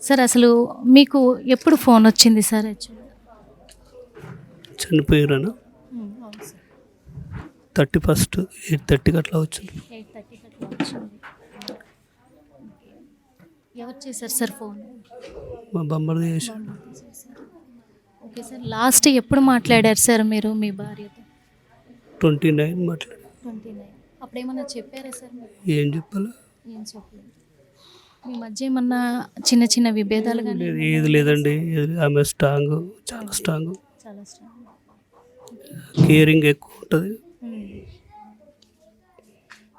Sir అసలు మీకు ఎప్పుడు ఫోన్ వచ్చింది సార్ యాక్చువల్‌గా? చనిపోయారనా అవును సార్. 31 8:30కి అట్లా వచ్చింది. 8:30కి అట్లా వచ్చింది. ఎవరు చేశారు సార్ ఫోన్? మా బొమ్మడిది చేశాడు. Okay sir. లాస్ట్ ఎప్పుడు మాట్లాడారు సార్ మీరు మీ భార్యతో? 29 మాట్లాడి 29. అప్పుడేమన్నా చెప్పారా సార్ మీరు? ఏం చెప్పాలి. ఏం చెప్పలేదు. మీ మధ్య ఏమన్నా చిన్న చిన్న విభేదాలు కానీ లేదు ఏది లేదండి. ఆమె స్ట్రాంగ్, చాలా స్ట్రాంగ్, చాలా స్ట్రాంగ్. కేరింగ్ ఎక్కువ ఉంటుంది.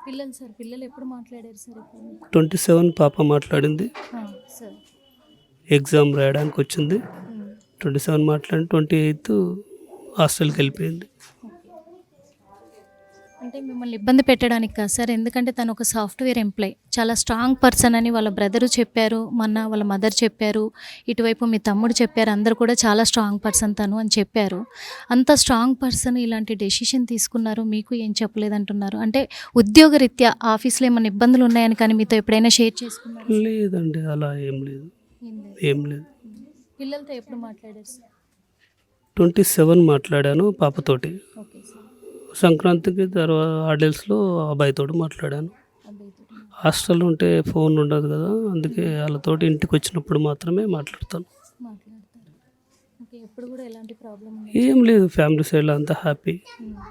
పిల్లలు సార్ పిల్లలు ఎప్పుడు మాట్లాడారు సార్ ఇప్పుడు? 27 పాప మాట్లాడింది. సార్ ఎగ్జామ్ రాయడానికి వచ్చింది. 27 మాట్లాడి 28 హాస్టల్కి వెళ్ళిపోయింది. అంటే మిమ్మల్ని ఇబ్బంది పెట్టడానికి కాదు సార్, ఎందుకంటే తను ఒక సాఫ్ట్వేర్ ఎంప్లాయ్, చాలా స్ట్రాంగ్ పర్సన్ అని వాళ్ళ బ్రదరు చెప్పారు, మొన్న వాళ్ళ మదర్ చెప్పారు, ఇటువైపు మీ తమ్ముడు చెప్పారు, అందరు కూడా చాలా స్ట్రాంగ్ పర్సన్ తను అని చెప్పారు. అంత స్ట్రాంగ్ పర్సన్ ఇలాంటి డెసిషన్ తీసుకున్నారు, మీకు ఏం చెప్పలేదంటున్నారు. అంటే ఉద్యోగరీత్యా ఆఫీస్లో ఏమైనా ఇబ్బందులు ఉన్నాయని కానీ మీతో ఎప్పుడైనా షేర్ చేసుకున్నారు? లేదండి, అలా ఏం లేదు, ఏం లేదు. పిల్లలతో ఎప్పుడు మాట్లాడారు సార్? 27 మాట్లాడాను పాపతోటి. Okay sir. సంక్రాంతికి తర్వాత హాలిడేస్లో అబ్బాయితో మాట్లాడాను. హాస్టల్లో ఉంటే ఫోన్ ఉండదు కదా, అందుకే వాళ్ళతోటి ఇంటికి వచ్చినప్పుడు మాత్రమే మాట్లాడతాను. మాట్లాడతారు. ఓకే. ఎప్పుడు కూడా ఎలాంటి ప్రాబ్లం ఏం లేదు, ఫ్యామిలీ సైడ్లో అంతా హ్యాపీ.